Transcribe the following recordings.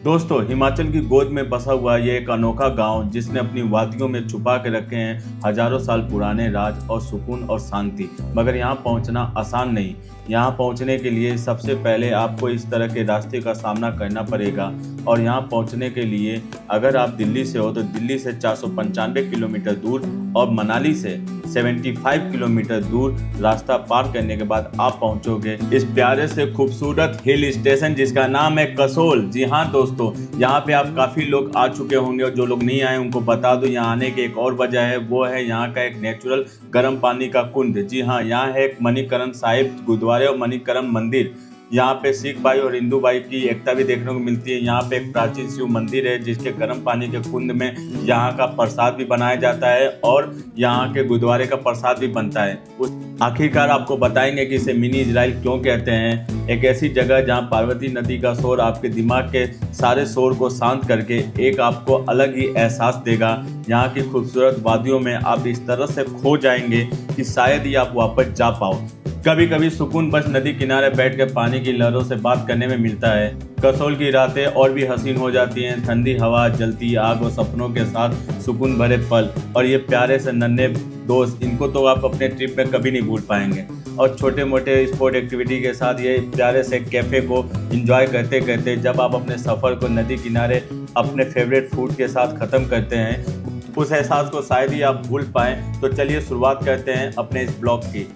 दोस्तों, हिमाचल की गोद में बसा हुआ ये एक अनोखा गांव जिसने अपनी वादियों में छुपा के रखे हैं हजारों साल पुराने राज और सुकून और शांति। मगर यहाँ पहुँचना आसान नहीं। यहाँ पहुँचने के लिए सबसे पहले आपको इस तरह के रास्ते का सामना करना पड़ेगा। और यहाँ पहुँचने के लिए अगर आप दिल्ली से हो तो दिल्ली से 495 किलोमीटर दूर और मनाली से 75 किलोमीटर दूर रास्ता पार करने के बाद आप पहुंचोगे इस प्यारे से खूबसूरत हिल स्टेशन जिसका नाम है कसोल। जी हाँ दोस्तों, यहाँ पे आप काफ़ी लोग आ चुके होंगे और जो लोग नहीं आए उनको बता दो यहाँ आने की एक और वजह है, वो है यहाँ का एक नेचुरल गर्म पानी का कुंड। जी हाँ, यहाँ है एक मणिकरण साहिब गुरुद्वारे और मणिकरण मंदिर। यहाँ पे सिख भाई और हिंदू भाई की एकता भी देखने को मिलती है। यहाँ पे एक प्राचीन शिव मंदिर है जिसके गर्म पानी के कुंड में यहाँ का प्रसाद भी बनाया जाता है और यहाँ के गुरुद्वारे का प्रसाद भी बनता है। उस आखिरकार आपको बताएंगे कि इसे मिनी इजराइल क्यों कहते हैं। एक ऐसी जगह जहाँ पार्वती नदी का शोर आपके दिमाग के सारे शोर को शांत करके एक आपको अलग ही एहसास देगा। यहाँ की खूबसूरत वादियों में आप इस तरह से खो जाएंगे कि शायद ही आप वापस जा पाओ। कभी कभी सुकून बस नदी किनारे बैठ कर पानी की लहरों से बात करने में मिलता है। कसोल की रातें और भी हसीन हो जाती हैं। ठंडी हवा, जलती आग और सपनों के साथ सुकून भरे पल और ये प्यारे से नन्हे दोस्त, इनको तो आप अपने ट्रिप में कभी नहीं भूल पाएंगे। और छोटे मोटे स्पोर्ट एक्टिविटी के साथ ये प्यारे से कैफ़े को एंजॉय करते करते जब आप अपने सफ़र को नदी किनारे अपने फेवरेट फूड के साथ ख़त्म करते हैं, उस एहसास को शायद ही आप भूल पाएँ। तो चलिए शुरुआत करते हैं अपने इस ब्लॉग की।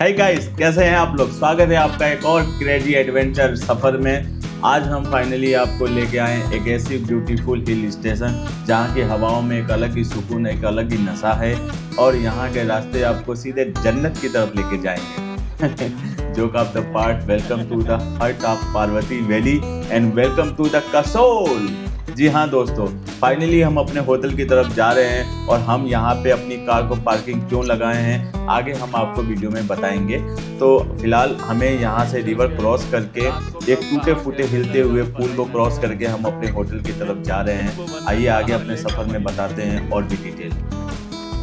हे गाइस, कैसे हैं आप लोग? स्वागत है आपका एक और क्रेजी एडवेंचर सफ़र में। आज हम फाइनली आपको लेके आए एक ऐसी ब्यूटीफुल हिल स्टेशन जहाँ की हवाओं में एक अलग ही सुकून, एक अलग ही नशा है और यहाँ के रास्ते आपको सीधे जन्नत की तरफ लेके जाएंगे। Joke of the part, welcome to the heart of Parvati valley and welcome to the Kasol. जी हाँ दोस्तों, फाइनली हम अपने होटल की तरफ जा रहे हैं और हम यहाँ पे अपनी कार को पार्किंग क्यों लगाए हैं आगे हम आपको वीडियो में बताएंगे। तो फिलहाल हमें यहाँ से रिवर क्रॉस करके एक टूटे फूटे हिलते हुए पुल को क्रॉस करके हम अपने होटल की तरफ जा रहे हैं। आइए आगे अपने सफ़र में बताते हैं और भी डिटेल।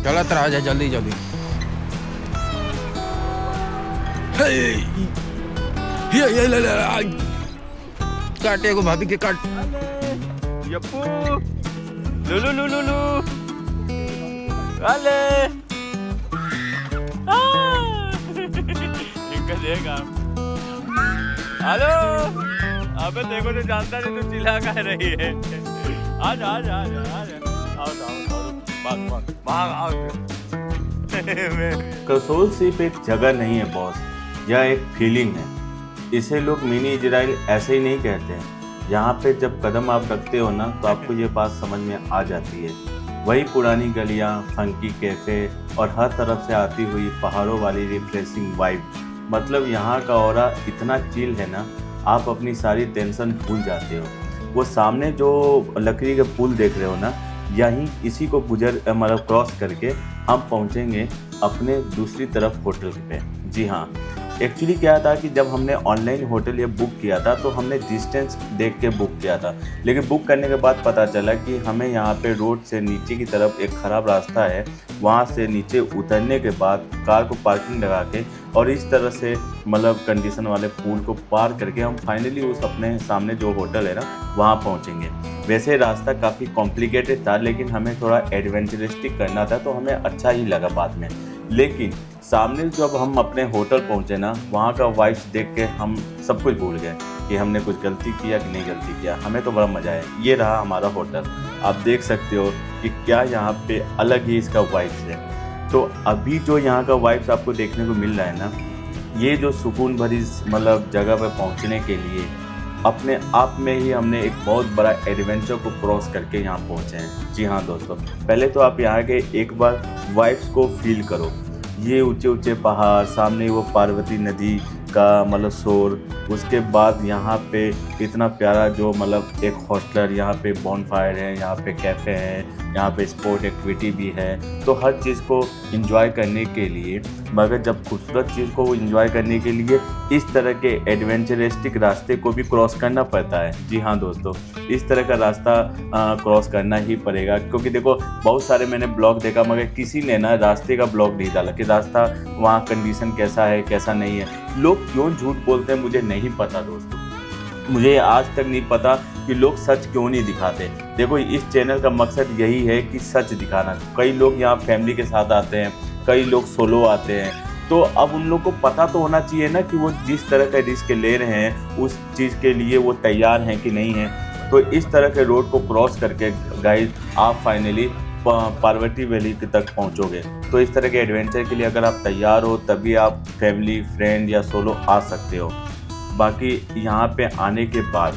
चलो तो आ जाए जल्दी जल्दी। काटे को भाभी के काट। यप्पू लुलु लुलु लु अले इनका देगा। हेलो, अबे देखो तो जानता नहीं, तू चिल्ला कह रही है। आज आज आज आज आओ बात आओ। कसोल सिर्फ एक जगह नहीं है बॉस, यह एक फीलिंग है। इसे लोग मिनी इजराइल ऐसे ही नहीं कहते हैं। यहाँ पे जब कदम आप रखते हो ना तो आपको ये बात समझ में आ जाती है। वही पुरानी गलियाँ, फंकी कैफ़े और हर तरफ से आती हुई पहाड़ों वाली रिफ्रेशिंग वाइब। मतलब यहाँ का ऑरा इतना चिल है ना, आप अपनी सारी टेंशन भूल जाते हो। वो सामने जो लकड़ी के पुल देख रहे हो ना, यहीं इसी को मतलब क्रॉस करके हम पहुँचेंगे अपने दूसरी तरफ होटल पे। जी हाँ, एक्चुअली क्या था कि जब हमने ऑनलाइन होटल ये बुक किया था तो हमने डिस्टेंस देख के बुक किया था, लेकिन बुक करने के बाद पता चला कि हमें यहाँ पे रोड से नीचे की तरफ एक ख़राब रास्ता है, वहाँ से नीचे उतरने के बाद कार को पार्किंग लगा के और इस तरह से मतलब कंडीशन वाले पुल को पार करके हम फाइनली उस अपने सामने जो होटल है ना वहाँ पहुँचेंगे। वैसे रास्ता काफ़ी कॉम्प्लिकेटेड था, लेकिन हमें थोड़ा एडवेंचरिस्टिक करना था तो हमें अच्छा ही लगा बाद में। लेकिन सामने जब हम अपने होटल पहुंचे ना, वहाँ का वाइब्स देख के हम सब कुछ भूल गए कि हमने कुछ गलती किया कि नहीं गलती किया। हमें तो बड़ा मज़ा आया। ये रहा हमारा होटल, आप देख सकते हो कि क्या यहाँ पे अलग ही इसका वाइब्स है। तो अभी जो यहाँ का वाइब्स आपको देखने को मिल रहा है ना, ये जो सुकून भरी मतलब जगह पर पहुँचने के लिए अपने आप में ही हमने एक बहुत बड़ा एडवेंचर को क्रॉस करके यहाँ पहुँचे हैं। जी हाँ दोस्तों, पहले तो आप यहाँ के एक बार वाइब्स को फील करो। ये ऊंचे ऊंचे पहाड़, सामने वो पार्वती नदी का मतलब शोर, उसके बाद यहाँ पे इतना प्यारा जो मतलब एक हॉस्टलर, यहाँ पे बॉनफायर है, यहाँ पे कैफ़े है, यहाँ पे स्पोर्ट एक्टिविटी भी है। तो हर चीज़ को एंजॉय करने के लिए, मगर जब खूबसूरत चीज़ को एंजॉय करने के लिए इस तरह के एडवेंचरिस्टिक रास्ते को भी क्रॉस करना पड़ता है। जी हाँ दोस्तों, इस तरह का रास्ता क्रॉस करना ही पड़ेगा, क्योंकि देखो बहुत सारे मैंने ब्लॉग देखा मगर किसी ने ना रास्ते का ब्लॉग नहीं डाला कि रास्ता वहाँ कंडीशन कैसा है कैसा नहीं है। लोग क्यों झूठ बोलते हैं मुझे नहीं पता दोस्तों, मुझे आज तक नहीं पता कि लोग सच क्यों नहीं दिखाते। देखो, इस चैनल का मकसद यही है कि सच दिखाना। कई लोग यहाँ फैमिली के साथ आते हैं, कई लोग सोलो आते हैं, तो अब उन लोग को पता तो होना चाहिए ना कि वो जिस तरह का रिस्क ले रहे हैं उस चीज़ के लिए वो तैयार हैं कि नहीं हैं। तो इस तरह के रोड को क्रॉस करके गाइस आप फाइनली पार्वती वैली तक पहुंचोगे। तो इस तरह के एडवेंचर के लिए अगर आप तैयार हो तभी आप फैमिली, फ्रेंड या सोलो आ सकते हो। बाकी यहाँ पे आने के बाद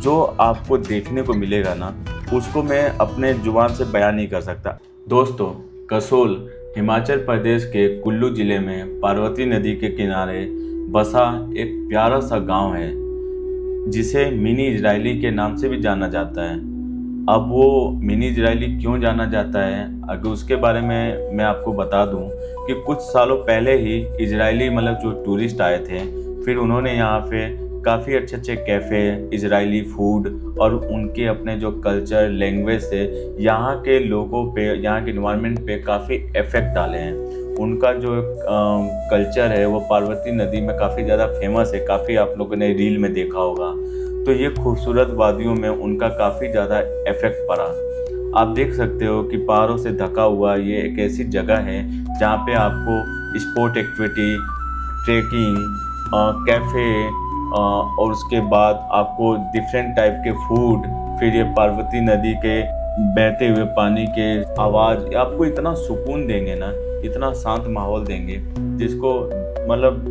जो आपको देखने को मिलेगा ना, उसको मैं अपने जुबान से बयान नहीं कर सकता। दोस्तों, कसोल हिमाचल प्रदेश के कुल्लू ज़िले में पार्वती नदी के किनारे बसा एक प्यारा सा गांव है जिसे मिनी इजरायली के नाम से भी जाना जाता है। अब वो मिनी इजरायली क्यों जाना जाता है, अगर उसके बारे में मैं आपको बता दूं कि कुछ सालों पहले ही इजरायली मतलब जो टूरिस्ट आए थे, फिर उन्होंने यहाँ पे काफ़ी अच्छे अच्छे कैफ़े, इजरायली फूड और उनके अपने जो कल्चर, लैंग्वेज से यहाँ के लोगों पे, यहाँ के इन्वायरमेंट पे काफ़ी इफ़ेक्ट डाले हैं। उनका जो कल्चर है वो पार्वती नदी में काफ़ी ज़्यादा फेमस है। काफ़ी आप लोगों ने रील में देखा होगा। तो ये खूबसूरत वादियों में उनका काफ़ी ज़्यादा इफ़ेक्ट पड़ा। आप देख सकते हो कि पहाड़ों से ढका हुआ ये एक ऐसी जगह है जहाँ पे आपको स्पोर्ट एक्टिविटी, ट्रेकिंग, कैफ़े और उसके बाद आपको डिफरेंट टाइप के फूड, फिर ये पार्वती नदी के बहते हुए पानी के आवाज़ आपको इतना सुकून देंगे ना, इतना शांत माहौल देंगे जिसको मतलब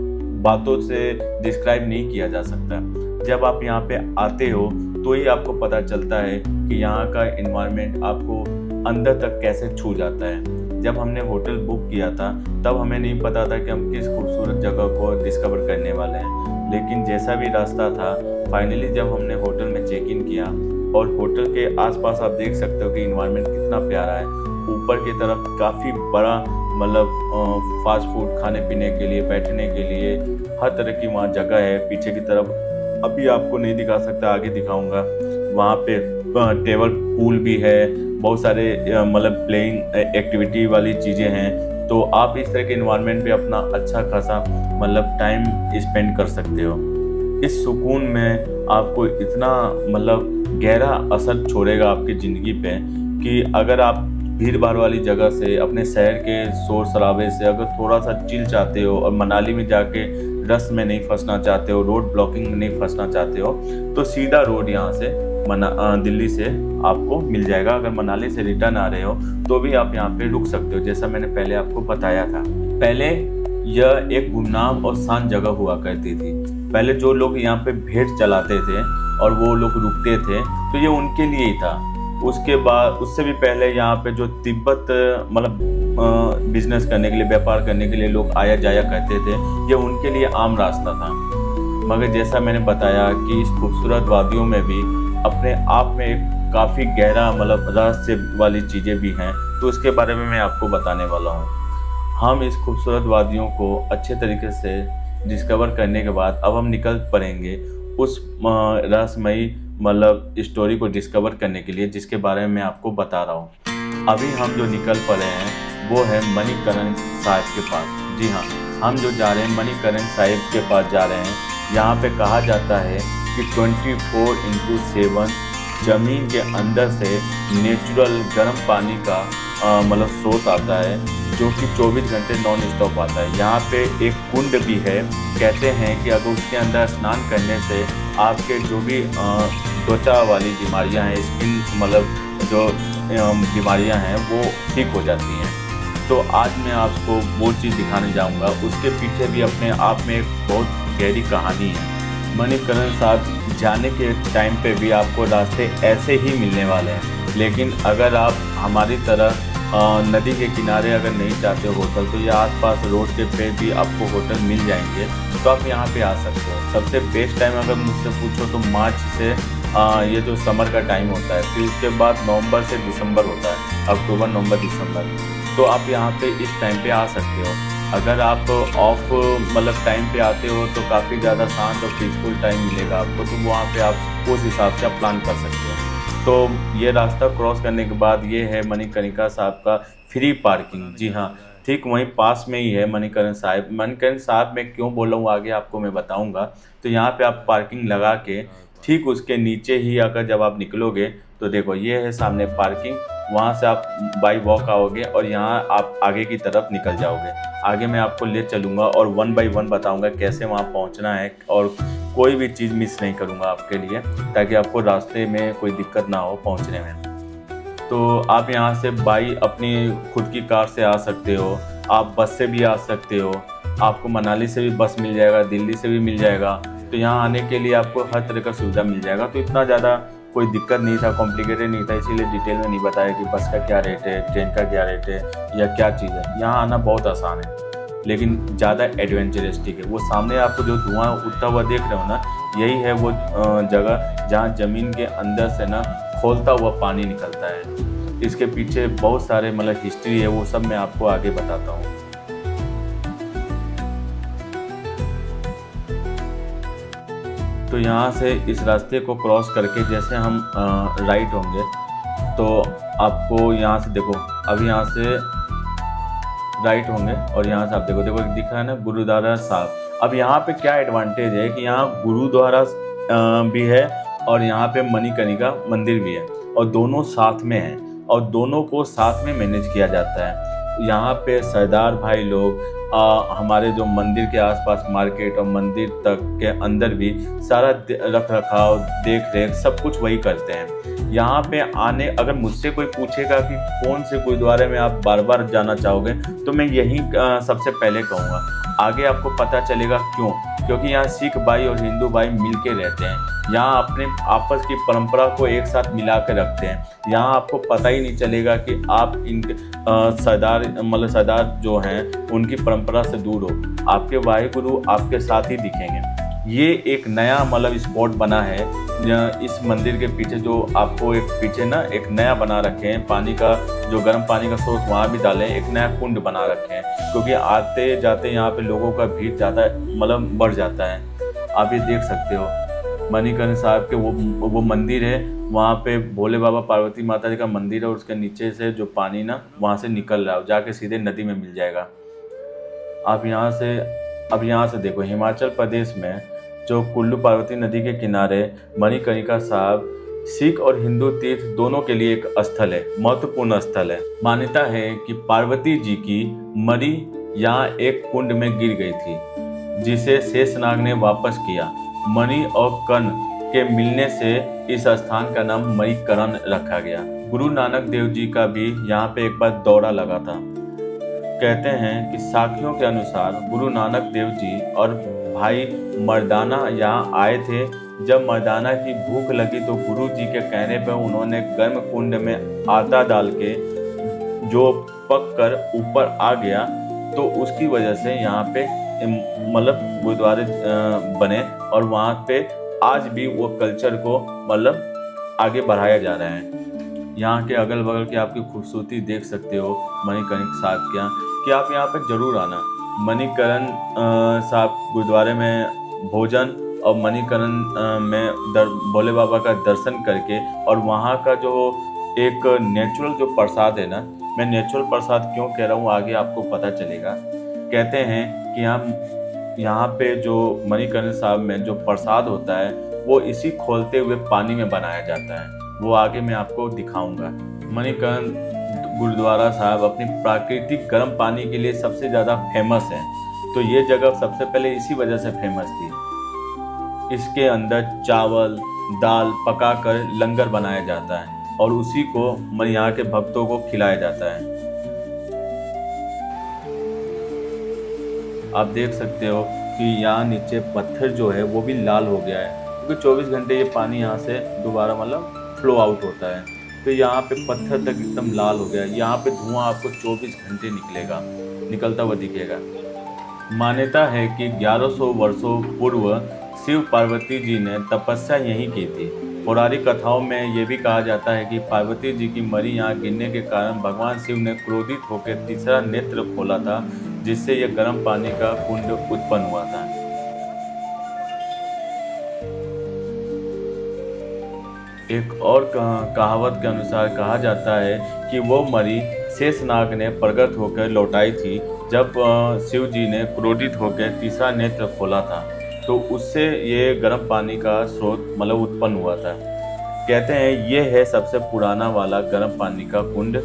बातों से डिस्क्राइब नहीं किया जा सकता। जब आप यहाँ पे आते हो तो ही आपको पता चलता है कि यहाँ का इन्वायरमेंट आपको अंदर तक कैसे छू जाता है। जब हमने होटल बुक किया था तब हमें नहीं पता था कि हम किस खूबसूरत जगह को डिस्कवर करने वाले हैं, लेकिन जैसा भी रास्ता था, फाइनली जब हमने होटल में चेक इन किया और होटल के आसपास आप देख सकते हो कि इन्वायरमेंट कितना प्यारा है। ऊपर की तरफ काफ़ी बड़ा मतलब फास्ट फूड खाने पीने के लिए, बैठने के लिए हर तरह की वहाँ जगह है। पीछे की तरफ अभी आपको नहीं दिखा सकता, आगे दिखाऊंगा। वहाँ पे टेबल पूल भी है, बहुत सारे मतलब प्लेइंग एक्टिविटी वाली चीज़ें हैं। तो आप इस तरह के इन्वायरमेंट पे अपना अच्छा खासा मतलब टाइम स्पेंड कर सकते हो। इस सुकून में आपको इतना मतलब गहरा असर छोड़ेगा आपकी ज़िंदगी पे कि अगर आप भीड़ भाड़ वाली जगह से, अपने शहर के शोर शराबे से अगर थोड़ा सा चिल चाहते हो और मनाली में जाके रश में नहीं फंसना चाहते हो, रोड ब्लॉकिंग में नहीं फंसना चाहते हो, तो सीधा रोड यहाँ से दिल्ली से आपको मिल जाएगा। अगर मनाली से रिटर्न आ रहे हो तो भी आप यहाँ पे रुक सकते हो, जैसा मैंने पहले आपको बताया था। पहले यह एक गुमनाम और शांत जगह हुआ करती थी। पहले जो लोग यहाँ पे भेड़ चलाते थे और वो लोग रुकते थे तो ये उनके लिए ही था। उसके बाद उससे भी पहले यहाँ पे जो तिब्बत मतलब बिजनेस करने के लिए, व्यापार करने के लिए लोग आया जाया करते थे, ये उनके लिए आम रास्ता था। मगर जैसा मैंने बताया कि इस खूबसूरत वादियों में भी अपने आप में एक काफ़ी गहरा मतलब रहस्य वाली चीज़ें भी हैं, तो उसके बारे में मैं आपको बताने वाला हूँ। हम इस खूबसूरत वादियों को अच्छे तरीके से डिस्कवर करने के बाद अब हम निकल पड़ेंगे उस रहस्यमयी मतलब स्टोरी को डिस्कवर करने के लिए, जिसके बारे में मैं आपको बता रहा हूँ। अभी हम जो निकल पड़े हैं वो है मणिकरण साहिब के पास। जी हाँ, हम जो जा रहे हैं मणिकरण साहिब के पास जा रहे हैं। यहाँ पे कहा जाता है कि 24/7 ज़मीन के अंदर से नेचुरल गर्म पानी का मतलब स्रोत आता है, जो कि 24 घंटे नॉन स्टॉप आता है। यहाँ पे एक कुंड भी है। कहते हैं कि अगर उसके अंदर स्नान करने से आपके जो भी त्वचा वाली बीमारियाँ हैं, स्किन मतलब जो बीमारियाँ हैं वो ठीक हो जाती हैं। तो आज मैं आपको वो चीज़ दिखाने जाऊँगा। उसके पीछे भी अपने आप में एक बहुत गहरी कहानी है। मणिकरण साहब जाने के टाइम पे भी आपको रास्ते ऐसे ही मिलने वाले हैं, लेकिन अगर आप हमारी तरह नदी के किनारे अगर नहीं चाहते हो होटल, तो ये आसपास रोड के पे भी आपको होटल मिल जाएंगे, तो आप यहाँ पे आ सकते हो। सबसे बेस्ट टाइम अगर मुझसे पूछो तो मार्च से ये जो समर का टाइम होता है, फिर उसके बाद नवंबर से दिसंबर होता है, अक्टूबर, नवंबर, दिसंबर, तो आप यहाँ पे इस टाइम पे आ सकते हो। अगर आप ऑफ मतलब टाइम पे आते हो तो काफ़ी ज़्यादा शांत और पीसफुल टाइम मिलेगा आपको, तो वहाँ पे आप उस हिसाब से आप प्लान कर सकते हो। तो ये रास्ता क्रॉस करने के बाद ये है मणिकर्णिका साहब का फ्री पार्किंग। जी हाँ, ठीक वहीं पास में ही है मणिकरण साहिब। मणिकरण साहिब में क्यों बोल रहा हूँ आगे आपको मैं बताऊँगा। तो यहाँ पे आप पार्किंग लगा के ठीक उसके नीचे ही अगर जब आप निकलोगे तो देखो ये है सामने पार्किंग, वहाँ से आप बाई वॉक आओगे और यहाँ आप आगे की तरफ निकल जाओगे। आगे मैं आपको ले चलूँगा और 1 बाय 1 बताऊँगा कैसे वहाँ पहुँचना है और कोई भी चीज़ मिस नहीं करूँगा आपके लिए, ताकि आपको रास्ते में कोई दिक्कत ना हो पहुँचने में। तो आप यहाँ से बाई अपनी खुद की कार से आ सकते हो, आप बस से भी आ सकते हो, आपको मनाली से भी बस मिल जाएगा, दिल्ली से भी मिल जाएगा। तो यहाँ आने के लिए आपको हर तरह का सुविधा मिल जाएगा। तो इतना ज़्यादा कोई दिक्कत नहीं था, कॉम्प्लिकेटेड नहीं था, इसीलिए डिटेल में नहीं बताया कि बस का क्या रेट है, ट्रेन का क्या रेट है या क्या चीज़ है। यहाँ आना बहुत आसान है लेकिन ज़्यादा एडवेंचरिस्टिक है। वो सामने आपको जो धुआं उठता हुआ देख रहे हो ना, यही है वो जगह जहाँ ज़मीन के अंदर से ना खौलता हुआ पानी निकलता है। इसके पीछे बहुत सारे मतलब हिस्ट्री है, वो सब मैं आपको आगे बताता हूँ। तो यहाँ से इस रास्ते को क्रॉस करके जैसे हम राइट होंगे तो आपको यहाँ से देखो, अभी यहाँ से राइट होंगे और यहाँ से आप देखो दिखा है ना गुरुद्वारा साहिब। अब यहाँ पे क्या एडवांटेज है कि यहाँ गुरुद्वारा भी है और यहाँ पे मणिकर्णिका मंदिर भी है और दोनों साथ में हैं और दोनों को साथ में मैनेज किया जाता है। यहाँ पे सरदार भाई लोग हमारे जो मंदिर के आसपास मार्केट और मंदिर तक के अंदर भी सारा रख रखाव देख रेख सब कुछ वही करते हैं। यहाँ पे आने अगर मुझसे कोई पूछेगा कि कौन से गुरुद्वारे में आप बार बार जाना चाहोगे तो मैं यही सबसे पहले कहूँगा। आगे आपको पता चलेगा क्योंकि यहाँ सिख भाई और हिंदू भाई मिल के रहते हैं। यहाँ अपने आपस की परंपरा को एक साथ मिला कर रखते हैं। यहाँ आपको पता ही नहीं चलेगा कि आप इन सरदार जो हैं उनकी परंपरा से दूर हो। आपके वाहिगुरु आपके साथ ही दिखेंगे। ये एक नया स्पॉट बना है इस मंदिर के पीछे, जो आपको एक पीछे ना एक नया बना रखे हैं पानी का, जो गर्म पानी का सोर्स वहाँ भी डाले हैं, एक नया कुंड बना रखे हैं क्योंकि आते जाते यहाँ पे लोगों का भीड़ ज़्यादा बढ़ जाता है। आप ये देख सकते हो मणिकर्ण साहिब के वो मंदिर है, वहाँ पे भोले बाबा पार्वती माता जी का मंदिर है और उसके नीचे से जो पानी ना वहाँ से निकल रहा है जाके सीधे नदी में मिल जाएगा। आप यहाँ से देखो हिमाचल प्रदेश में जो कुल्लू पार्वती नदी के किनारे मणिकर्णिका साहिब सिख और हिंदू तीर्थ दोनों के लिए एक स्थल है, महत्वपूर्ण स्थल है। मान्यता है कि पार्वती जी की मणि यहाँ एक कुंड में गिर गई थी जिसे शेषनाग ने वापस किया। मणि और कर्ण के मिलने से इस स्थान का नाम मणिकरण रखा गया। गुरु नानक देव जी का भी यहाँ पे एक बार दौरा लगा था। कहते हैं कि साखियों के अनुसार गुरु नानक देव जी और भाई मर्दाना यहाँ आए थे। जब मर्दाना की भूख लगी तो गुरु जी के कहने पर उन्होंने गर्म कुंड में आटा डाल के जो पक कर ऊपर आ गया, तो उसकी वजह से यहाँ पे गुरुद्वारे बने और वहाँ पे आज भी वो कल्चर को आगे बढ़ाया जा रहा है। यहाँ के अगल बगल की आपकी खूबसूरती देख सकते हो मणिकर्ण साहिब के यहाँ, कि आप यहाँ पे ज़रूर आना। मणिकर्ण साहिब गुरुद्वारे में भोजन और मणिकर्ण में भोले बाबा का दर्शन करके और वहाँ का जो एक नेचुरल जो प्रसाद है ना, मैं नेचुरल प्रसाद क्यों कह रहा हूँ आगे आपको पता चलेगा। कहते हैं कि यहाँ पे जो मणिकर्ण साहिब में जो प्रसाद होता है वो इसी खोलते हुए पानी में बनाया जाता है, वो आगे मैं आपको दिखाऊंगा। मणिकर्ण गुरुद्वारा साहिब अपनी प्राकृतिक गर्म पानी के लिए सबसे ज़्यादा फेमस है। तो ये जगह सबसे पहले इसी वजह से फेमस थी। इसके अंदर चावल दाल पकाकर लंगर बनाया जाता है और उसी को यहाँ के भक्तों को खिलाया जाता है। आप देख सकते हो कि यहाँ नीचे पत्थर जो है वो भी लाल हो गया है क्योंकि 24 घंटे ये पानी यहाँ से दोबारा फ्लो आउट होता है। तो यहाँ पे पत्थर तक एकदम लाल हो गया है। यहाँ पे धुआं आपको 24 घंटे निकलता हुआ दिखेगा। मान्यता है कि 1100 वर्षों पूर्व शिव पार्वती जी ने तपस्या यहीं की थी। पौराणिक कथाओं में ये भी कहा जाता है कि पार्वती जी की मणि यहाँ गिरने के कारण भगवान शिव ने क्रोधित होकर तीसरा नेत्र खोला था, जिससे यह गर्म पानी का कुंड उत्पन्न हुआ था। एक और कहावत के अनुसार कहा जाता है कि वो मणि शेषनाग ने प्रकट होकर लौटाई थी जब शिव जी ने क्रोधित होकर तीसरा नेत्र खोला था, तो उससे ये गर्म पानी का स्रोत मतलब उत्पन्न हुआ था। कहते हैं ये है सबसे पुराना वाला गर्म पानी का कुंड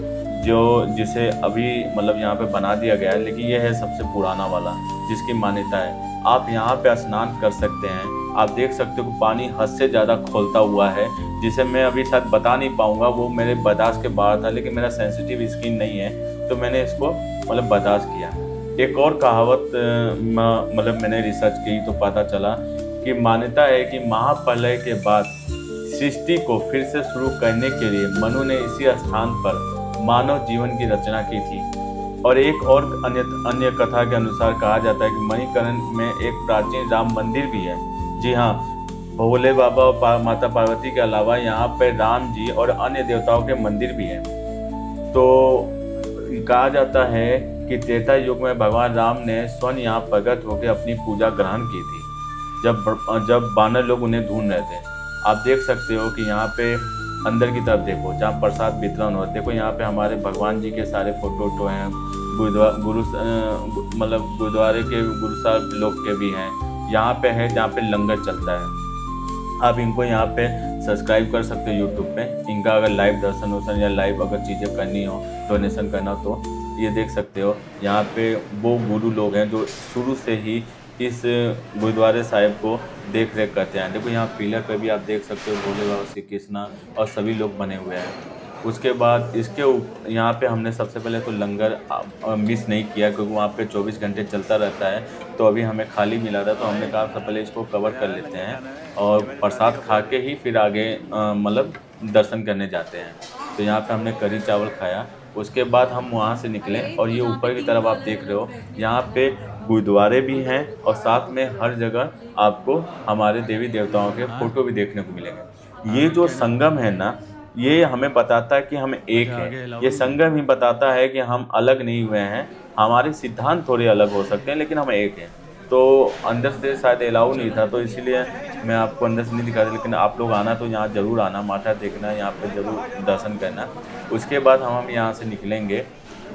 जिसे अभी मतलब यहाँ पे बना दिया गया है, लेकिन ये है सबसे पुराना वाला जिसकी मान्यता है। आप यहाँ पे स्नान कर सकते हैं। आप देख सकते हो कि पानी हद से ज़्यादा खोलता हुआ है, जिसे मैं अभी शायद बता नहीं पाऊँगा, वो मेरे बर्दाश्त के बाहर था, लेकिन मेरा सेंसिटिव स्किन नहीं है तो मैंने इसको मतलब बर्दाश्त किया। एक और कहावत मतलब मैंने रिसर्च की तो पता चला कि मान्यता है कि महाप्रलय के बाद सृष्टि को फिर से शुरू करने के लिए मनु ने इसी स्थान पर मानव जीवन की रचना की थी। और एक और अन्य कथा के अनुसार कहा जाता है कि मणिकर्ण में एक प्राचीन राम मंदिर भी है। जी हाँ, भोले बाबा और माता पार्वती के अलावा यहाँ पर राम जी और अन्य देवताओं के मंदिर भी हैं। तो कहा जाता है कि त्रेता युग में भगवान राम ने स्वयं यहाँ प्रकट होकर अपनी पूजा ग्रहण की थी, जब बानर लोग उन्हें ढूंढ रहे थे। आप देख सकते हो कि यहाँ पे अंदर की तरफ देखो, जहाँ प्रसाद वितरण हो, देखो यहाँ पे हमारे भगवान जी के सारे फोटो हैं। गुरुद्वारे के गुरु साहब लोग के भी हैं। यहाँ पे है जहाँ पे लंगर चलता है। आप इनको यहाँ पे सब्सक्राइब कर सकते हो यूट्यूब पे। इनका अगर लाइव दर्शन वर्शन या लाइव अगर चीज़ें करनी हो, डोनेशन करना हो, तो ये देख सकते हो। यहाँ पे वो गुरु लोग हैं जो शुरू से ही इस गुरुद्वारे साहिब को देख रेख करते हैं। देखो यहाँ पिलर पे भी आप देख सकते हो भोले बाबा, श्री कृष्णा और सभी लोग बने हुए हैं। उसके बाद इसके यहाँ पे हमने सबसे पहले तो लंगर मिस नहीं किया, क्योंकि वहाँ पे 24 घंटे चलता रहता है। तो अभी हमें खाली मिला था, तो हमने कहा सबसे पहले इसको कवर कर लेते हैं और प्रसाद खा के ही फिर आगे मतलब दर्शन करने जाते हैं। तो यहाँ पे हमने करी चावल खाया। उसके बाद हम वहाँ से निकले और ये ऊपर की तरफ आप देख रहे हो, यहाँ पे गुरुद्वारे भी हैं और साथ में हर जगह आपको हमारे देवी देवताओं के फोटो भी देखने को मिलेंगे। ये जो संगम है ना, ये हमें बताता है कि हम एक हैं। ये संगम ही बताता है कि हम अलग नहीं हुए हैं। हमारे सिद्धांत थोड़े अलग हो सकते हैं, लेकिन हम एक हैं। तो अंदर से शायद अलाउ नहीं था, तो इसीलिए मैं आपको अंदर से नहीं दिखा रहा, लेकिन आप लोग आना तो यहाँ ज़रूर आना, माथा देखना, यहाँ पे ज़रूर दर्शन करना। उसके बाद हम यहाँ से निकलेंगे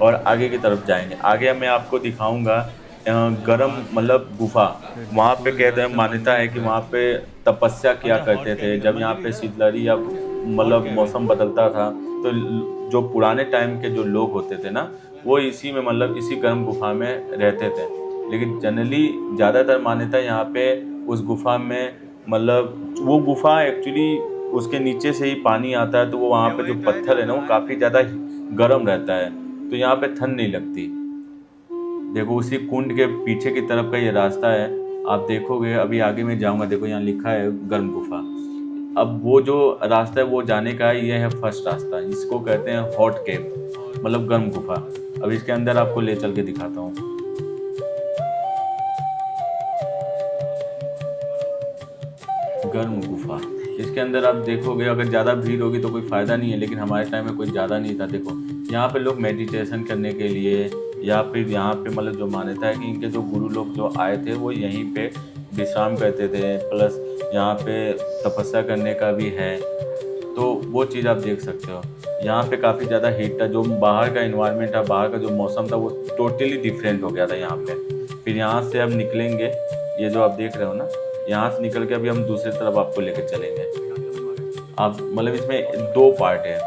और आगे की तरफ जाएंगे। आगे मैं आपको दिखाऊँगा गरम मतलब गुफा। वहाँ पे कहते हैं, मान्यता है कि वहाँ पे तपस्या किया करते थे। जब यहाँ पे शीतलहरी या मतलब मौसम बदलता था, तो जो पुराने टाइम के जो लोग होते थे ना, वो इसी में मतलब इसी गर्म गुफा में रहते थे। लेकिन जनरली ज़्यादातर मान्यता यहाँ पे उस गुफा में मतलब वो गुफा एक्चुअली उसके नीचे से ही पानी आता है, तो वो वहाँ पे जो पत्थर है ना, वो काफ़ी ज़्यादा गर्म रहता है, तो यहाँ पे ठंड नहीं लगती। देखो उसी कुंड के पीछे की तरफ का ये रास्ता है, आप देखोगे। अभी आगे मैं जाऊँगा, देखो यहाँ लिखा है गर्म गुफा। अब वो जो रास्ता है वो जाने का है, ये है फर्स्ट रास्ता, इसको कहते हैं हॉट केव मतलब गर्म गुफा। अब इसके अंदर आपको ले चल के दिखाता हूँ। गर्म गुफा, इसके अंदर आप देखोगे अगर ज़्यादा भीड़ होगी तो कोई फ़ायदा नहीं है, लेकिन हमारे टाइम में कोई ज़्यादा नहीं था। देखो यहाँ पे लोग मेडिटेशन करने के लिए या फिर यहाँ पे मतलब जो मान्यता है कि इनके जो गुरु लोग जो आए थे वो यहीं पे विश्राम करते थे, प्लस यहाँ पे तपस्या करने का भी है। तो वो चीज़ आप देख सकते हो। यहाँ पे काफ़ी ज़्यादा हीट था, जो बाहर का इन्वायरमेंट था, बाहर का जो मौसम था, वो टोटली डिफरेंट हो गया था यहाँ पे। फिर यहाँ से अब निकलेंगे, ये जो आप देख रहे हो ना, यहाँ से निकल के अभी हम दूसरी तरफ आपको लेकर चलेंगे। आप मतलब इसमें दो पार्ट है,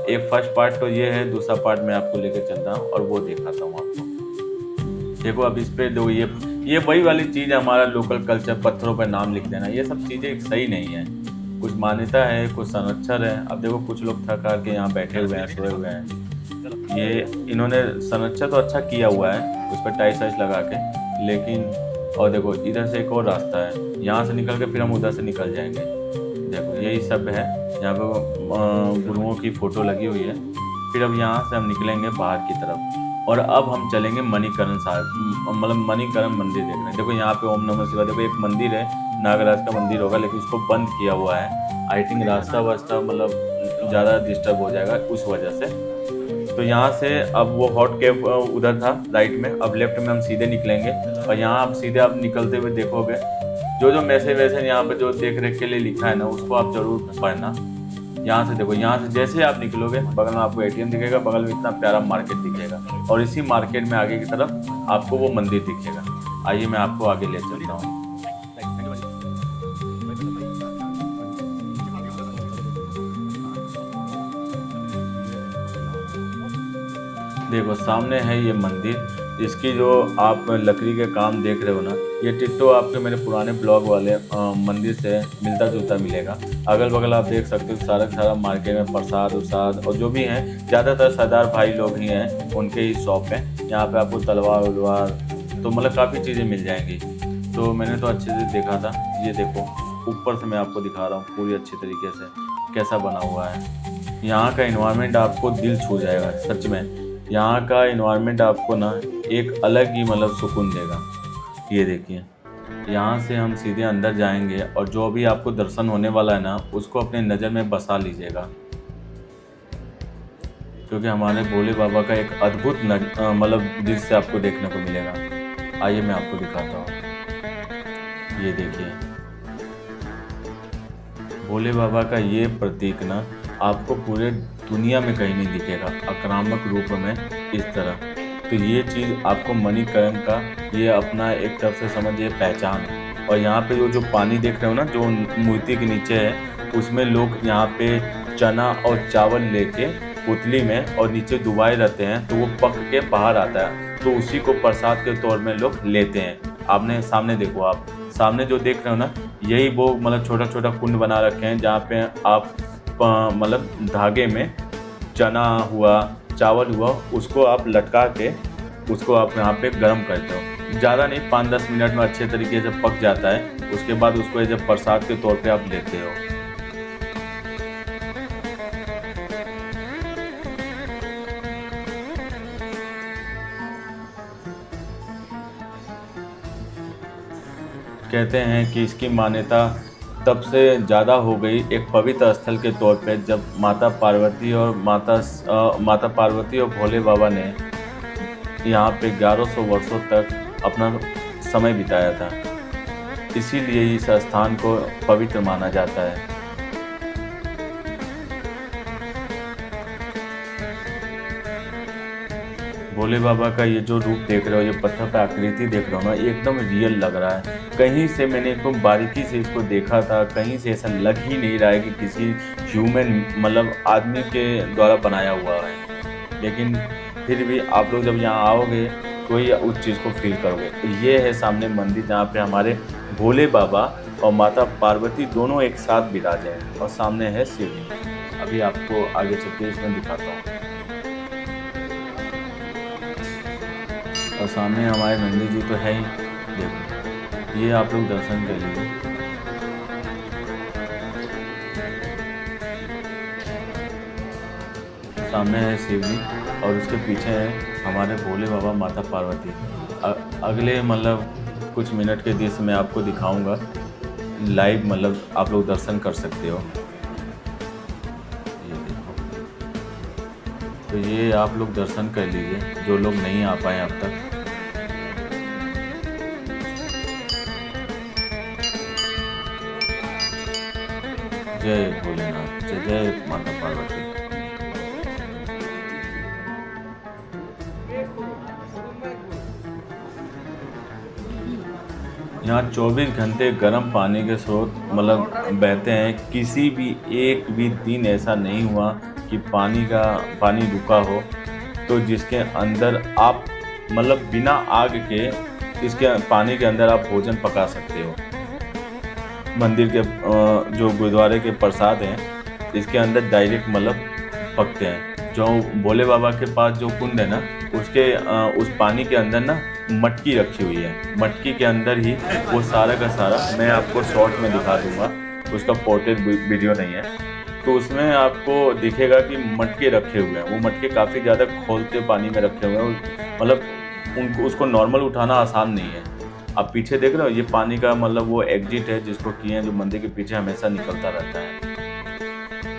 एक फर्स्ट पार्ट तो ये है, दूसरा पार्ट मैं आपको लेकर चलता हूँ और वो दिखाता हूँ आपको। देखो अब इस पे दो ये वही वाली चीज़ है, हमारा लोकल कल्चर, पत्थरों पर नाम लिख देना, ये सब चीज़ें सही नहीं है। कुछ मान्यता है, कुछ संरक्षण है। अब देखो कुछ लोग थक हार के यहाँ बैठे हुए हैं, सोए हुए हैं। ये इन्होंने संरक्षण तो अच्छा किया हुआ है, उस पर टाइल्स वाइल्स लगा के, लेकिन और देखो इधर से एक और रास्ता है, यहाँ से निकल के फिर हम उधर से निकल जाएंगे। देखो यही सब है, यहाँ पे गुरुओं की फ़ोटो लगी हुई है। फिर अब यहाँ से हम निकलेंगे बाहर की तरफ और अब हम चलेंगे मणिकर्ण साहिब मतलब मणिकर्ण मंदिर देखने। देखो यहाँ पे ओम नमः शिवाय, देखो एक मंदिर है, नागराज का मंदिर होगा, लेकिन उसको बंद किया हुआ है। आई थिंक रास्ता वास्ता मतलब ज़्यादा डिस्टर्ब हो जाएगा उस वजह से। तो यहाँ से अब वो हॉट केव उधर था राइट में, अब लेफ्ट में हम सीधे निकलेंगे और यहाँ आप सीधे आप निकलते हुए देखोगे जो मैसेज वैसे यहाँ पे जो देख रेख के लिए लिखा है ना, उसको आप ज़रूर पढ़ना। यहाँ से देखो, यहाँ से जैसे आप निकलोगे बगल में आपको ATM दिखेगा, बगल में इतना प्यारा मार्केट दिखेगा और इसी मार्केट में आगे की तरफ आपको वो मंदिर दिखेगा। आइए मैं आपको आगे ले चलता हूँ। देखो सामने है ये मंदिर। इसकी जो आप लकड़ी के काम देख रहे हो ना, ये टिट्टो आपके मेरे पुराने ब्लॉग वाले मंदिर से मिलता जुलता मिलेगा। अगल बगल आप देख सकते हो सारा सारा मार्केट में प्रसाद उरसाद और जो भी हैं ज़्यादातर सरदार भाई लोग ही हैं, उनके ही शॉप है। यहाँ पे आपको तलवार उलवार तो मतलब काफ़ी चीज़ें मिल जाएंगी। तो मैंने तो अच्छे से देखा था। ये देखो ऊपर से मैं आपको दिखा रहा हूँ पूरी अच्छी तरीके से कैसा बना हुआ है। यहाँ का इन्वायरमेंट आपको दिल छू जाएगा सच में। यहाँ का इन्वायरमेंट आपको ना एक अलग ही मतलब सुकून देगा। ये देखिए, यहाँ से हम सीधे अंदर जाएंगे और जो भी आपको दर्शन होने वाला है ना उसको अपने नज़र में बसा लीजिएगा, क्योंकि हमारे भोले बाबा का एक अद्भुत मतलब दृश्य आपको देखने को मिलेगा। आइए मैं आपको दिखाता हूँ। ये देखिए भोले बाबा का ये प्रतीक ना आपको पूरे दुनिया में कहीं नहीं दिखेगा आक्रामक रूप में इस तरह। तो ये चीज़ आपको मणिकर्ण का ये अपना एक तरफ से समझिए पहचान है। और यहाँ पे जो पानी देख रहे हो ना जो मूर्ति के नीचे है, उसमें लोग यहाँ पे चना और चावल लेके पुतली में और नीचे डुबाए रहते हैं, तो वो पक के बाहर आता है, तो उसी को प्रसाद के तौर में लोग लेते हैं। आपने सामने देखो, आप सामने जो देख रहे हो ना, यही वो मतलब छोटा छोटा कुंड बना रखे हैं जहाँ पे आप मतलब धागे में चना हुआ चावल हुआ उसको आप लटका के उसको आप यहाँ पे गर्म करते हो। ज़्यादा नहीं, 5-10 मिनट में अच्छे तरीके से पक जाता है। उसके बाद उसको जब प्रसाद के तौर पे आप लेते हो। कहते हैं कि इसकी मान्यता तब से ज़्यादा हो गई एक पवित्र स्थल के तौर पे जब माता पार्वती और भोले बाबा ने यहाँ पे 1100 वर्षों तक अपना समय बिताया था। इसीलिए इस स्थान को पवित्र माना जाता है। भोले बाबा का ये जो रूप देख रहे हो, ये पत्थर पर आकृति देख रहे हो ना, ये एकदम रियल लग रहा है। कहीं से मैंने एकदम बारीकी से इसको देखा था, कहीं से ऐसा लग ही नहीं रहा है कि किसी ह्यूमन मतलब आदमी के द्वारा बनाया हुआ है। लेकिन फिर भी आप लोग जब यहाँ आओगे तो ही उस चीज़ को फील करोगे। तो ये है सामने मंदिर जहाँ पे हमारे भोले बाबा और माता पार्वती दोनों एक साथ विराजे हैं और सामने है शिवलिंग। अभी आपको आगे चल के इसमें दिखाता हूँ। और सामने हमारे नंदी जी तो है ही, देखो ये आप लोग दर्शन कर लीजिए। सामने है शिवलिंग और उसके पीछे है हमारे भोले बाबा माता पार्वती। अगले मतलब कुछ मिनट के दृश्य मैं आपको दिखाऊंगा लाइव, मतलब आप लोग दर्शन कर सकते हो। ये देखो, तो ये आप लोग दर्शन कर लीजिए जो लोग नहीं आ पाए अब तक। जय भोलेनाथ, जय माता पार्वती। यहाँ 24 घंटे गर्म पानी के स्रोत मतलब बहते हैं। किसी भी एक भी दिन ऐसा नहीं हुआ कि पानी रुका हो, तो जिसके अंदर आप मतलब बिना आग के इसके पानी के अंदर आप भोजन पका सकते हो। मंदिर के जो गुरुद्वारे के प्रसाद हैं इसके अंदर डायरेक्ट मतलब पकते हैं। जो भोले बाबा के पास जो कुंड है ना, उसके उस पानी के अंदर ना मटकी रखी हुई है। मटकी के अंदर ही वो सारा का सारा, मैं आपको शॉर्ट में दिखा दूंगा, उसका पोर्ट्रेट वीडियो नहीं है, तो उसमें आपको दिखेगा कि मटके रखे हुए हैं। वो मटके काफ़ी ज़्यादा खोलते पानी में रखे हुए हैं, मतलब उसको नॉर्मल उठाना आसान नहीं है। आप पीछे देख रहे हो, ये पानी का मतलब वो एग्जिट है जिसको किए हैं, जो मंदिर के पीछे हमेशा निकलता रहता है।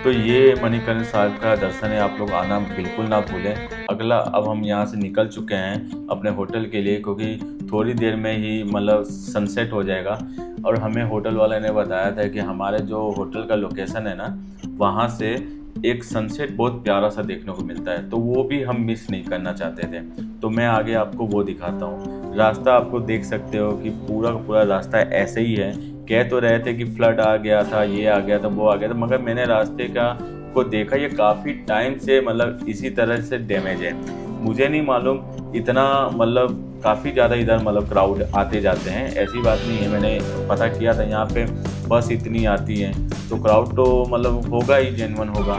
तो ये मणिकर्ण साहिब का दर्शन है, आप लोग आना बिल्कुल ना भूलें। अगला अब हम यहाँ से निकल चुके हैं अपने होटल के लिए, क्योंकि थोड़ी देर में ही मतलब सनसेट हो जाएगा। और हमें होटल वाले ने बताया था कि हमारे जो होटल का लोकेशन है ना, वहाँ से एक सनसेट बहुत प्यारा सा देखने को मिलता है, तो वो भी हम मिस नहीं करना चाहते थे। तो मैं आगे आपको वो दिखाता हूँ। रास्ता आपको देख सकते हो कि पूरा का पूरा रास्ता ऐसे ही है। कह तो रहे थे कि फ्लड आ गया था, ये आ गया था, वो आ गया था, मगर मैंने रास्ते को देखा, ये काफ़ी टाइम से मतलब इसी तरह से डैमेज है। मुझे नहीं मालूम इतना, मतलब काफ़ी ज़्यादा इधर मतलब क्राउड आते जाते हैं, ऐसी बात नहीं है। मैंने पता किया था, यहाँ पे बस इतनी आती है तो क्राउड तो मतलब होगा ही, जेन्युइन होगा।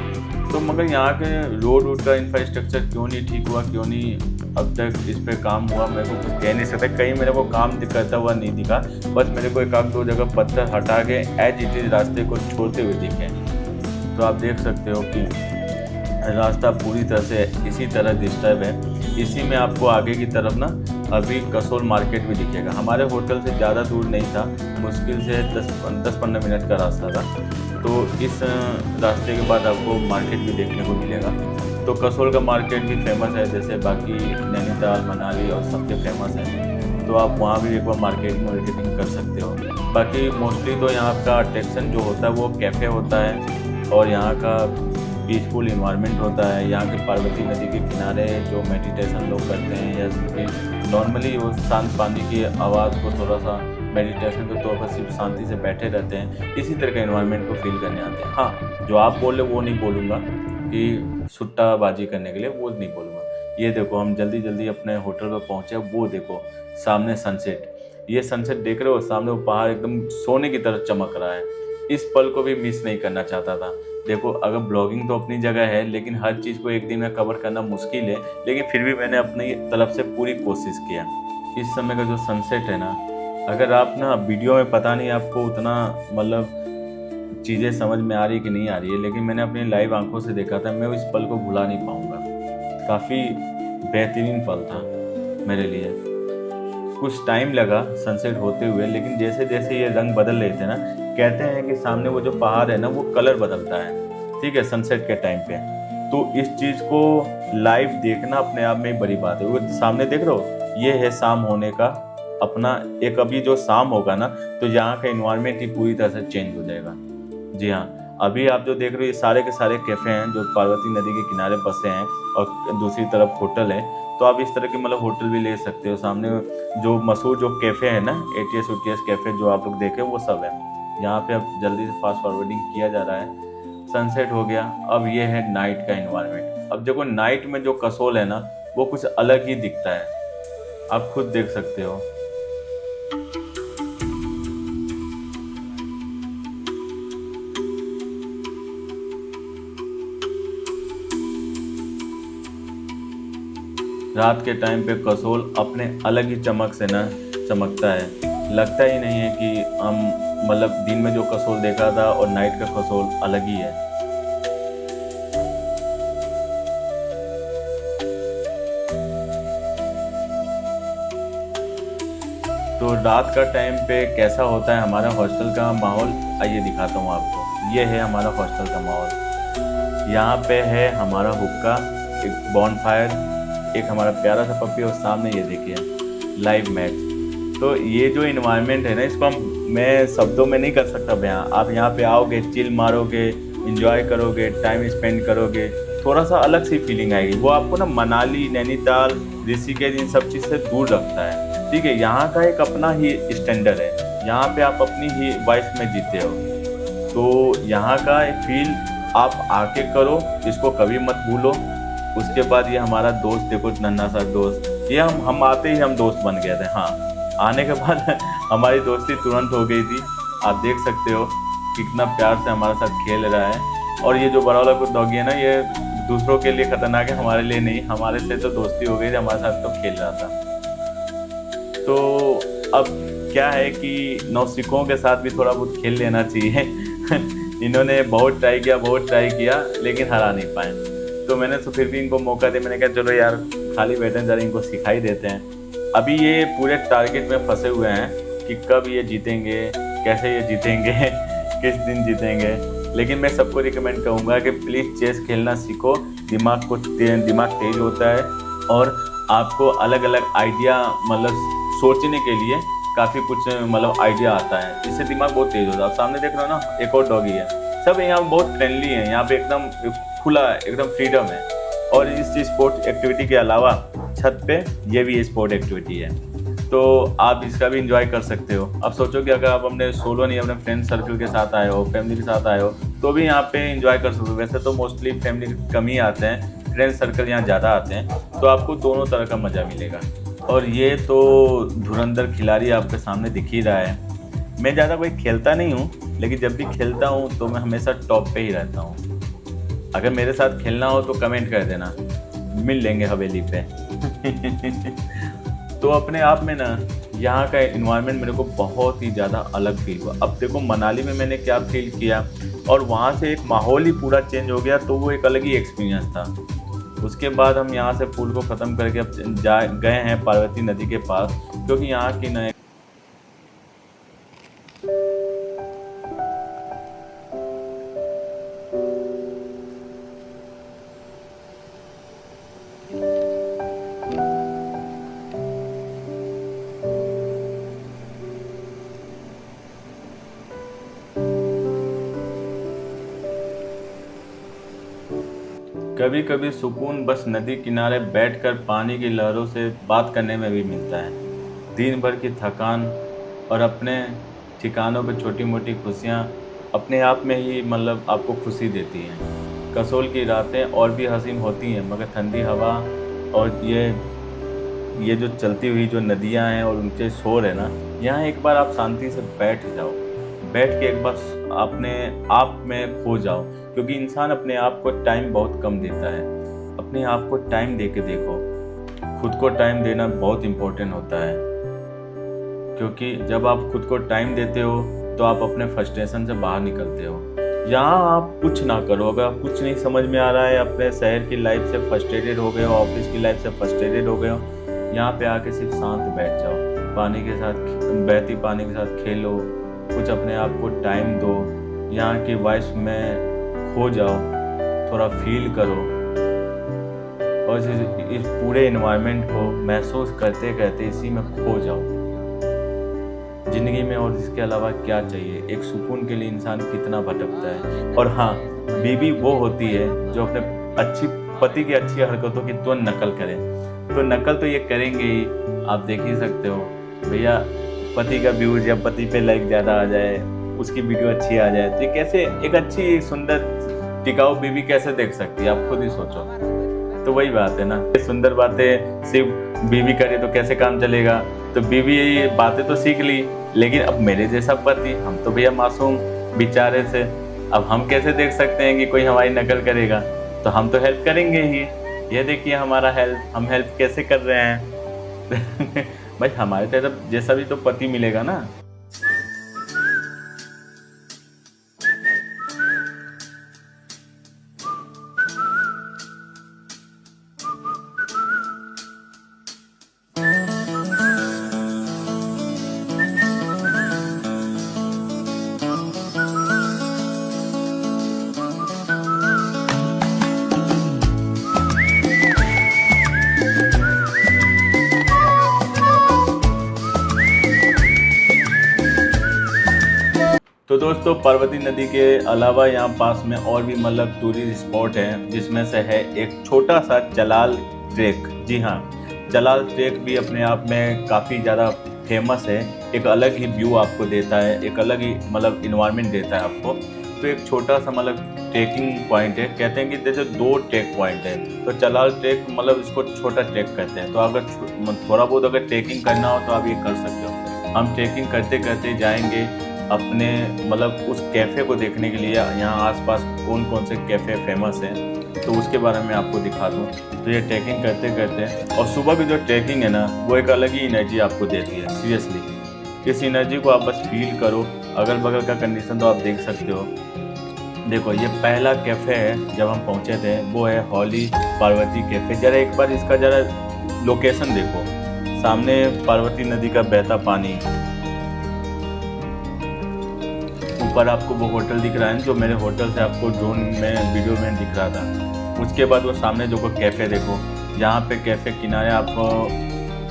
तो मगर यहाँ के रोड का इंफ्रास्ट्रक्चर क्यों नहीं ठीक हुआ, क्यों नहीं अब तक इस पे काम हुआ, मेरे को कुछ कह नहीं सकता। कहीं मेरे को काम करता हुआ नहीं दिखा, बस मेरे को एक आध दो जगह पत्थर हटा के एज इट इज़ रास्ते को छोड़ते हुए दिखे। तो आप देख सकते हो कि रास्ता पूरी तरह से इसी तरह डिस्टर्ब है। इसी में आपको आगे की तरफ ना अभी कसोल मार्केट भी दिखेगा। हमारे होटल से ज़्यादा दूर नहीं था, मुश्किल से 10-15 मिनट का रास्ता था। तो इस रास्ते के बाद आपको मार्केट भी देखने को मिलेगा। तो कसोल का मार्केट भी फेमस है, जैसे बाकी नैनीताल, मनाली और सबके फेमस है। तो आप वहाँ भी एक बार मार्केटिंग कर सकते हो। बाकी मोस्टली तो यहाँ का अट्रैक्शन जो होता है वो कैफ़े होता है और यहाँ का पीसफुल इन्वायरमेंट होता है। यहाँ के पार्वती नदी के किनारे जो मेडिटेशन लोग करते हैं या नॉर्मली वो शांत पानी की आवाज़ को थोड़ा सा मेडिटेशन के तौर पर सिर्फ शांति से बैठे रहते हैं, इसी तरह के इन्वायरमेंट को फील करने आते हैं। हाँ, जो आप बोल रहे वो नहीं बोलूँगा कि सुट्टाबाजी करने के लिए, वो नहीं बोलूँगा। ये देखो, हम जल्दी जल्दी अपने होटल पर पहुँचे। वो देखो सामने सनसेट, ये सनसेट देख रहे हो, सामने वो पहाड़ एकदम सोने की तरह चमक रहा है। इस पल को भी मिस नहीं करना चाहता था। देखो, अगर ब्लॉगिंग तो अपनी जगह है, लेकिन हर चीज़ को एक दिन में कवर करना मुश्किल है, लेकिन फिर भी मैंने अपनी तरफ से पूरी कोशिश किया। इस समय का जो सनसेट है ना, अगर आप ना वीडियो में पता नहीं आपको उतना मतलब चीज़ें समझ में आ रही कि नहीं आ रही है, लेकिन मैंने अपनी लाइव आंखों से देखा था। मैं इस पल को भुला नहीं पाऊँगा। काफ़ी बेहतरीन पल था मेरे लिए। कुछ टाइम लगा सनसेट होते हुए, लेकिन जैसे जैसे ये रंग बदल रहे थे ना, कहते हैं कि सामने वो जो पहाड़ है ना वो कलर बदलता है, ठीक है, सनसेट के टाइम पे। तो इस चीज़ को लाइव देखना अपने आप में बड़ी बात है। वो सामने देख रहे हो, ये है शाम होने का अपना एक, अभी जो शाम होगा ना तो यहाँ का इन्वायरमेंट ही पूरी तरह से चेंज हो जाएगा। जी हाँ, अभी आप जो देख रहे हो ये सारे के सारे कैफ़े हैं जो पार्वती नदी के किनारे बसे हैं और दूसरी तरफ होटल है। तो आप इस तरह के मतलब होटल भी ले सकते हो। सामने जो मशहूर जो कैफ़े है ना, ATS UTS कैफ़े जो आप लोग देखे वो सब है। यहाँ पे अब जल्दी से फास्ट फॉरवर्डिंग किया जा रहा है। सनसेट हो गया, अब ये है नाइट का इन्वायरमेंट। अब देखो नाइट में जो कसोल है ना वो कुछ अलग ही दिखता है, आप खुद देख सकते हो। रात के टाइम पे कसोल अपने अलग ही चमक से ना चमकता है। लगता ही नहीं है कि हम मतलब दिन में जो कसोल देखा था और नाइट का कसोल अलग ही है। तो रात का टाइम पे कैसा होता है हमारा हॉस्टल का माहौल, आइए दिखाता हूँ आपको। ये है हमारा हॉस्टल का माहौल। यहाँ पे है हमारा हुक्का, एक बॉनफायर, एक हमारा प्यारा सा पप्पी और सामने ये देखिए लाइव मैच। तो ये जो इन्वायरमेंट है ना, इसको मैं शब्दों में नहीं कर सकता बयां। आप यहाँ पे आओगे, चिल मारोगे, एंजॉय करोगे, टाइम स्पेंड करोगे, थोड़ा सा अलग सी फीलिंग आएगी। वो आपको ना मनाली, नैनीताल, ऋषिकेश इन सब चीज़ से दूर रखता है, ठीक है। यहाँ का एक अपना ही स्टैंडर्ड है, यहाँ पे आप अपनी ही वाइफ में जीते हो। तो यहाँ का फील आप आके करो, इसको कभी मत भूलो। उसके बाद ये हमारा दोस्त देखो, नन्हा सा दोस्त, ये हम आते ही हम दोस्त बन गए थे। हाँ, आने के बाद हमारी दोस्ती तुरंत हो गई थी। आप देख सकते हो कितना प्यार से हमारे साथ खेल रहा है। और ये जो बड़ा वाला कुछ डॉगी है ना, ये दूसरों के लिए खतरनाक है, हमारे लिए नहीं। हमारे से तो दोस्ती हो गई थी, हमारे साथ तो खेल रहा था। तो अब क्या है कि नौसिखों के साथ भी थोड़ा बहुत खेल लेना चाहिए। इन्होंने बहुत ट्राई किया लेकिन हरा नहीं पाए। तो मैंने तो फिर भी इनको मौका दिया। मैंने कहा चलो यार खाली बैठे जरा इनको सिखाई देते हैं। अभी ये पूरे टारगेट में फंसे हुए हैं कि कब ये जीतेंगे, कैसे ये जीतेंगे, किस दिन जीतेंगे। लेकिन मैं सबको रिकमेंड करूँगा कि प्लीज़ चेस खेलना सीखो। दिमाग तेज होता है और आपको अलग अलग आइडिया मतलब सोचने के लिए काफ़ी कुछ मतलब आइडिया आता है। इससे दिमाग बहुत तेज होता है। आप सामने देख रहे हो ना, एक और डॉगी है, सब यहाँ बहुत फ्रेंडली है, यहाँ पे एकदम खुला एकदम फ्रीडम है। और इस स्पोर्ट एक्टिविटी के अलावा छत पे ये भी स्पोर्ट एक्टिविटी है, तो आप इसका भी इंजॉय कर सकते हो। अब सोचो कि अगर आप अपने सोलो नहीं अपने फ्रेंड सर्कल के साथ आए हो, फैमिली के साथ आए हो, तो भी यहाँ पे इंजॉय कर सकते हो। वैसे तो मोस्टली फैमिली कम ही आते हैं, फ्रेंड सर्कल यहाँ ज़्यादा आते हैं, तो आपको दोनों तरह का मज़ा मिलेगा। और ये तो धुरंधर खिलाड़ी आपके सामने दिख ही रहा है। मैं ज़्यादा कोई खेलता नहीं हूँ, लेकिन जब भी खेलता हूँ तो मैं हमेशा टॉप पे ही रहता हूँ। अगर मेरे साथ खेलना हो तो कमेंट कर देना, मिल लेंगे हवेली पे। तो अपने आप में ना यहाँ का इन्वायरमेंट मेरे को बहुत ही ज़्यादा अलग फील हुआ। अब देखो मनाली में मैंने क्या फील किया और वहाँ से एक माहौल ही पूरा चेंज हो गया, तो वो एक अलग ही एक्सपीरियंस था। उसके बाद हम यहाँ से पूल को ख़त्म करके अब गए हैं पार्वती नदी के पास, क्योंकि यहाँ की न कभी कभी सुकून बस नदी किनारे बैठकर पानी की लहरों से बात करने में भी मिलता है। दिन भर की थकान और अपने ठिकानों पर छोटी मोटी खुशियाँ अपने आप में ही मतलब आपको खुशी देती हैं। कसोल की रातें और भी हसीन होती हैं, मगर ठंडी हवा और ये जो चलती हुई जो नदियाँ हैं और उनके शोर है ना, यहाँ एक बार आप शांति से बैठ जाओ, बैठ के एक बार अपने आप में खो जाओ, क्योंकि इंसान अपने आप को टाइम बहुत कम देता है। अपने आप को टाइम दे के देखो, खुद को टाइम देना बहुत इम्पोर्टेंट होता है, क्योंकि जब आप खुद को टाइम देते हो तो आप अपने फ्रस्ट्रेशन से बाहर निकलते हो। यहाँ आप कुछ ना करो, अगर आप कुछ नहीं समझ में आ रहा है, अपने शहर की लाइफ से फ्रस्ट्रेटेड हो गए हो, ऑफिस की लाइफ से फ्रस्ट्रेटेड हो गए हो, यहाँ पे आके सिर्फ शांत बैठ जाओ, पानी के साथ बहती पानी के साथ खेलो, कुछ अपने आप को टाइम दो, यहाँ की वाइब्स में खो जाओ, थोड़ा फील करो और इस पूरे एनवायरनमेंट को महसूस करते करते इसी में खो जाओ। ज़िंदगी में और इसके अलावा क्या चाहिए? एक सुकून के लिए इंसान कितना भटकता है। और हाँ, बीवी वो होती है जो अपने पति की अच्छी हरकतों की तुरंत नकल करे, तो नकल तो ये करेंगे ही। आप देख ही सकते हो भैया, पति का व्यूज या पति पे लाइक ज़्यादा आ जाए, उसकी वीडियो अच्छी आ जाए, तो कैसे एक अच्छी सुंदर टिकाऊ बीवी कैसे देख सकती है? आप खुद ही सोचो। तो वही बात है ना, सुंदर बातें सिर्फ बीवी करे तो कैसे काम चलेगा? तो बीवी ये बातें तो सीख ली, लेकिन अब मेरे जैसा पति, हम तो भैया मासूम बेचारे से, अब हम कैसे देख सकते हैं कि कोई हमारी नकल करेगा? तो हम तो हेल्प करेंगे ही। ये देखिए हमारा हेल्प, हम हेल्प कैसे कर रहे हैं। भाई हमारे जैसा भी तो पति मिलेगा ना। तो दोस्तों, पार्वती नदी के अलावा यहाँ पास में और भी मतलब टूरिस्ट स्पॉट है, जिसमें से है एक छोटा सा चलाल ट्रेक। जी हाँ, चलाल ट्रेक भी अपने आप में काफ़ी ज़्यादा फेमस है। एक अलग ही व्यू आपको देता है, एक अलग ही मतलब इन्वायरमेंट देता है आपको। तो एक छोटा सा मतलब ट्रेकिंग पॉइंट है, कहते हैं कि जैसे 2 ट्रेक पॉइंट है, तो चलाल ट्रेक मतलब इसको छोटा ट्रेक कहते हैं। तो अगर थोड़ा बहुत अगर ट्रेकिंग करना हो तो आप ये कर सकते हो। हम ट्रेकिंग करते करते जाएंगे अपने मतलब उस कैफ़े को देखने के लिए। यहाँ आसपास कौन कौन से कैफ़े फेमस हैं तो उसके बारे में आपको दिखा दूँ। तो ये ट्रैकिंग करते करते, और सुबह की जो ट्रैकिंग है ना, वो एक अलग ही एनर्जी आपको देती है। सीरियसली इस एनर्जी को आप बस फील करो। अगल बगल का कंडीशन तो आप देख सकते हो। देखो, ये पहला कैफ़े है जब हम पहुँचे थे, वो है हॉली पार्वती कैफ़े। ज़रा एक बार इसका ज़रा लोकेशन देखो, सामने पार्वती नदी का बहता पानी, ऊपर आपको वो होटल दिख रहा है जो मेरे होटल से आपको ड्रोन में वीडियो में दिख रहा था। उसके बाद वो सामने जो को कैफ़े देखो, यहाँ पे कैफ़े किनारे आप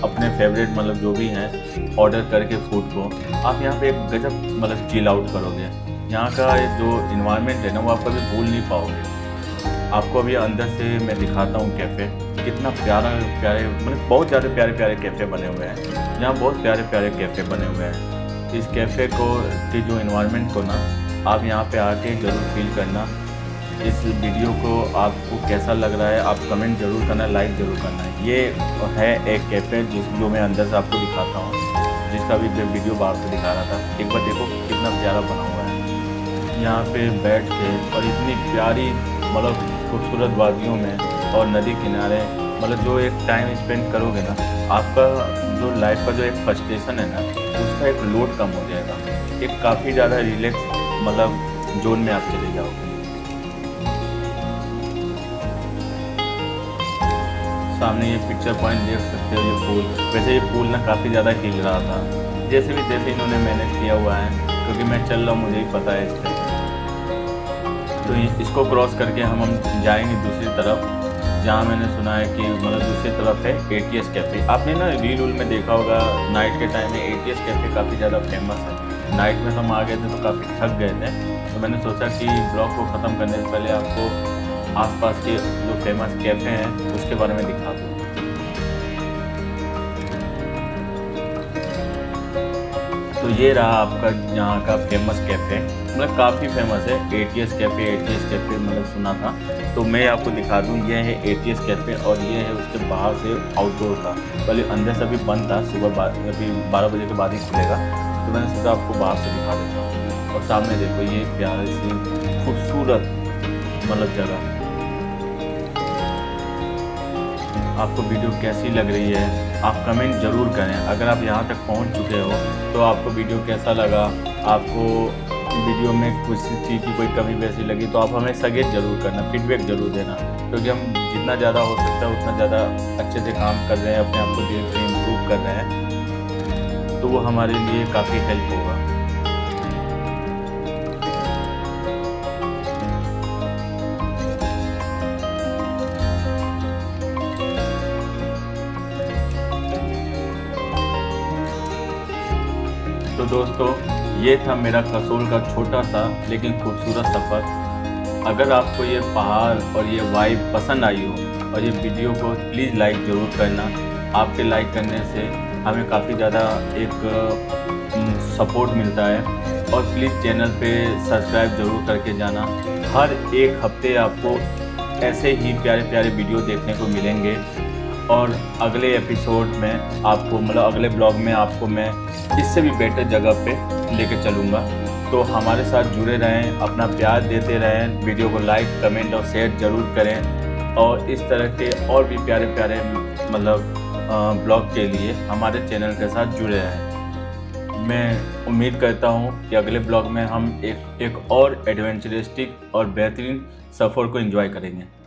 अपने फेवरेट मतलब जो भी हैं ऑर्डर करके फूड को आप यहाँ पे एक गजब मतलब चिल आउट करोगे। यहाँ का ये जो इन्वायरमेंट है ना वो आप कभी भूल नहीं पाओगे। आपको अभी अंदर से मैं दिखाता हूँ कैफ़े, कितना प्यारे मतलब बहुत ज़्यादा प्यारे प्यारे कैफ़े बने हुए हैं। यहाँ बहुत प्यारे प्यारे कैफ़े बने हुए हैं। इस कैफ़े को की जो इन्वायरमेंट को ना आप यहाँ पे आके ज़रूर फील करना। इस वीडियो को आपको कैसा लग रहा है आप कमेंट ज़रूर करना, लाइक ज़रूर करना। ये है एक कैफ़े जो मैं अंदर से आपको दिखाता हूँ, जिसका भी वीडियो बाहर से दिखा रहा था। एक बार देखो कितना प्यारा बना हुआ है। यहाँ पे बैठ के और इतनी प्यारी मतलब खूबसूरत वादियों में और नदी किनारे मतलब जो एक टाइम स्पेंड करोगे ना, आपका जो लाइफ का जो एक फ्रस्ट्रेशन है ना उसका एक लोड कम हो जाएगा। एक काफ़ी ज़्यादा रिलैक्स मतलब जोन में आप चले जाओगे। सामने ये पिक्चर पॉइंट देख सकते हो, ये पूल। वैसे ये पूल ना काफ़ी ज़्यादा हिल रहा था, जैसे इन्होंने मैनेज किया हुआ है, क्योंकि मैं चल रहा हूँ मुझे ही पता है इस पर। तो इसको क्रॉस करके हम जाएंगे दूसरी तरफ, जहाँ मैंने सुना है कि मतलब दूसरी तरफ है ATS कैफ़े। आपने ना रील में देखा होगा, नाइट के टाइम में ATS कैफ़े काफ़ी ज़्यादा फेमस है। नाइट में हम आ गए थे तो काफ़ी थक गए थे, तो मैंने सोचा कि ब्लॉग को ख़त्म करने से पहले आपको आसपास के जो फेमस कैफ़े हैं उसके बारे में दिखा दूँ। तो ये रहा आपका यहाँ का फेमस कैफ़े, मतलब काफ़ी फेमस है ATS कैफ़े मतलब सुना था। तो मैं आपको दिखा दूँ, ये है ATS कैफ़े और ये है उसके बाहर से आउटडोर का। पहले अंदर से अभी बंद था, सुबह अभी 12 बजे के बाद ही खुलेगा, तो मैंने सोचा आपको बाहर से दिखा देता हूँ। और सामने देखो ये प्यारी सी खूबसूरत मतलब जगह। आपको वीडियो कैसी लग रही है आप कमेंट ज़रूर करें। अगर आप यहाँ तक पहुँच चुके हो तो आपको वीडियो कैसा लगा, आपको वीडियो में कुछ चीज़ की कोई कमी वैसी लगी तो आप हमें सजेस्ट ज़रूर करना, फीडबैक ज़रूर देना, क्योंकि हम जितना ज़्यादा हो सकता है उतना ज़्यादा अच्छे से काम कर रहे हैं, अपने आप को धीरे धीरे इम्प्रूव कर रहे हैं, तो वो हमारे लिए काफ़ी हेल्प होगा। तो दोस्तों ये था मेरा कसोल का छोटा सा लेकिन खूबसूरत सफ़र। अगर आपको ये पहाड़ और ये वाइब पसंद आई हो और ये वीडियो को प्लीज़ लाइक ज़रूर करना। आपके लाइक करने से हमें काफ़ी ज़्यादा एक सपोर्ट मिलता है। और प्लीज़ चैनल पे सब्सक्राइब ज़रूर करके जाना। हर एक हफ्ते आपको ऐसे ही प्यारे प्यारे वीडियो देखने को मिलेंगे और अगले एपिसोड में आपको मतलब अगले ब्लॉग में आपको मैं इससे भी बेटर जगह पे लेके चलूँगा। तो हमारे साथ जुड़े रहें, अपना प्यार देते रहें, वीडियो को लाइक कमेंट और शेयर ज़रूर करें और इस तरह के और भी प्यारे प्यारे मतलब ब्लॉग के लिए हमारे चैनल के साथ जुड़े रहें। मैं उम्मीद करता हूँ कि अगले ब्लॉग में हम एक और एडवेंचरिस्टिक और बेहतरीन सफ़र को एंजॉय करेंगे।